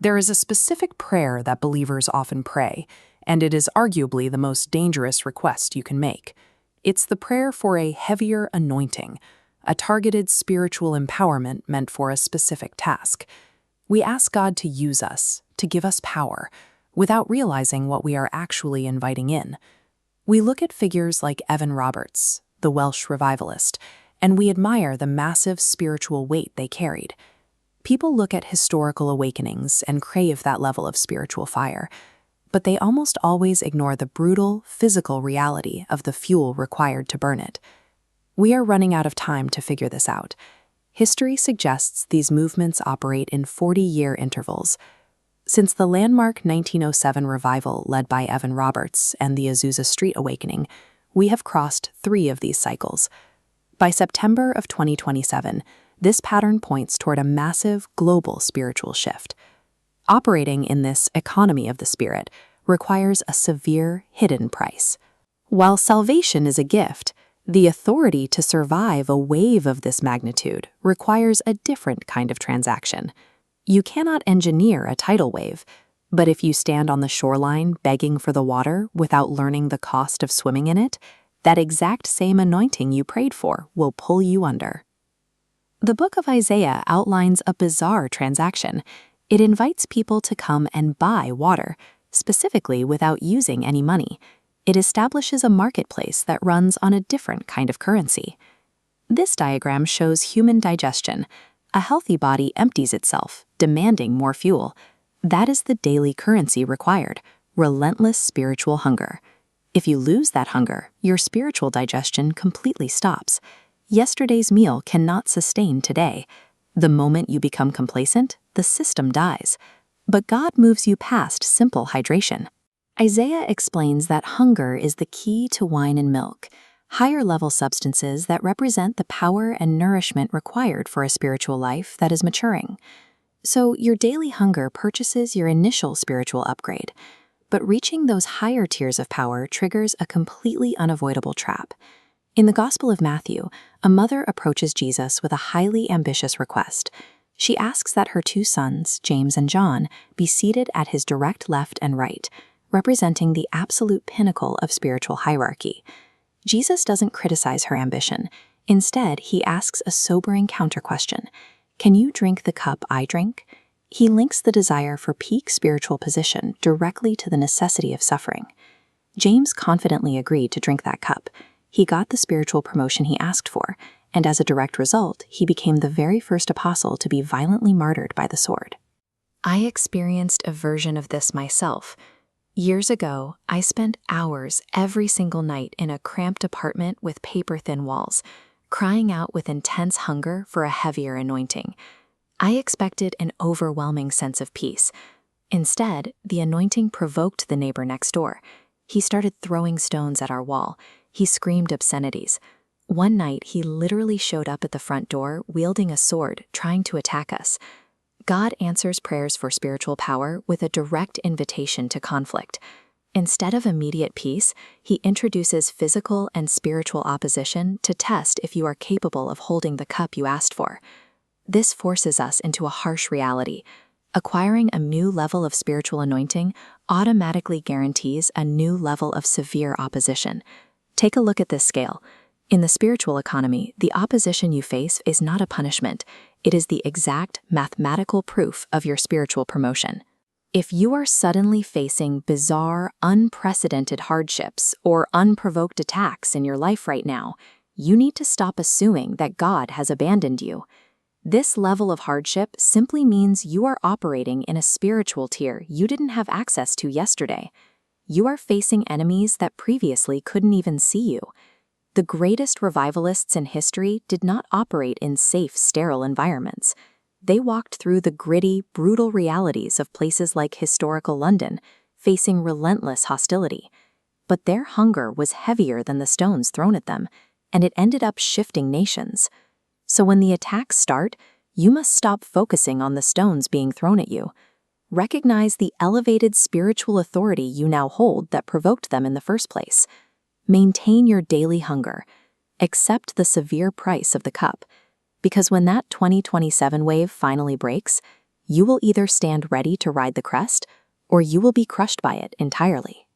There is a specific prayer that believers often pray, and it is arguably the most dangerous request you can make. It's the prayer for a heavier anointing, a targeted spiritual empowerment meant for a specific task. We ask God to use us, to give us power, without realizing what we are actually inviting in. We look at figures like Evan Roberts, the Welsh revivalist, and we admire the massive spiritual weight they carried. People look at historical awakenings and crave that level of spiritual fire, but they almost always ignore the brutal, physical reality of the fuel required to burn it. We are running out of time to figure this out. History suggests these movements operate in 40-year intervals. Since the landmark 1907 revival led by Evan Roberts and the Azusa Street Awakening, we have crossed 3 of these cycles. By September of 2027, this pattern points toward a massive global spiritual shift. Operating in this economy of the spirit requires a severe hidden price. While salvation is a gift, the authority to survive a wave of this magnitude requires a different kind of transaction. You cannot engineer a tidal wave, but if you stand on the shoreline begging for the water without learning the cost of swimming in it, that exact same anointing you prayed for will pull you under. The book of Isaiah outlines a bizarre transaction. It invites people to come and buy water, specifically without using any money. It establishes a marketplace that runs on a different kind of currency. This diagram shows human digestion. A healthy body empties itself, demanding more fuel. That is the daily currency required, relentless spiritual hunger. If you lose that hunger, your spiritual digestion completely stops. Yesterday's meal cannot sustain today. The moment you become complacent, the system dies. But God moves you past simple hydration. Isaiah explains that hunger is the key to wine and milk, higher-level substances that represent the power and nourishment required for a spiritual life that is maturing. So your daily hunger purchases your initial spiritual upgrade, but reaching those higher tiers of power triggers a completely unavoidable trap. In the Gospel of Matthew, a mother approaches Jesus with a highly ambitious request. She asks that her 2 sons, James and John, be seated at his direct left and right, representing the absolute pinnacle of spiritual hierarchy. Jesus doesn't criticize her ambition. Instead, he asks a sobering counter-question. Can you drink the cup I drink? He links the desire for peak spiritual position directly to the necessity of suffering. James confidently agreed to drink that cup. He got the spiritual promotion he asked for, and as a direct result, he became the very first apostle to be violently martyred by the sword. I experienced a version of this myself. Years ago, I spent hours every single night in a cramped apartment with paper-thin walls, crying out with intense hunger for a heavier anointing. I expected an overwhelming sense of peace. Instead, the anointing provoked the neighbor next door. He started throwing stones at our wall. He screamed obscenities. One night, he literally showed up at the front door, wielding a sword, trying to attack us. God answers prayers for spiritual power with a direct invitation to conflict. Instead of immediate peace, he introduces physical and spiritual opposition to test if you are capable of holding the cup you asked for. This forces us into a harsh reality. Acquiring a new level of spiritual anointing automatically guarantees a new level of severe opposition. Take a look at this scale. In the spiritual economy, the opposition you face is not a punishment. It is the exact mathematical proof of your spiritual promotion. If you are suddenly facing bizarre, unprecedented hardships or unprovoked attacks in your life right now, you need to stop assuming that God has abandoned you. This level of hardship simply means you are operating in a spiritual tier you didn't have access to yesterday. You are facing enemies that previously couldn't even see you. The greatest revivalists in history did not operate in safe, sterile environments. They walked through the gritty, brutal realities of places like historical London, facing relentless hostility. But their hunger was heavier than the stones thrown at them, and it ended up shifting nations. So when the attacks start, you must stop focusing on the stones being thrown at you. Recognize the elevated spiritual authority you now hold that provoked them in the first place. Maintain your daily hunger. Accept the severe price of the cup. Because when that 2027 wave finally breaks, you will either stand ready to ride the crest, or you will be crushed by it entirely.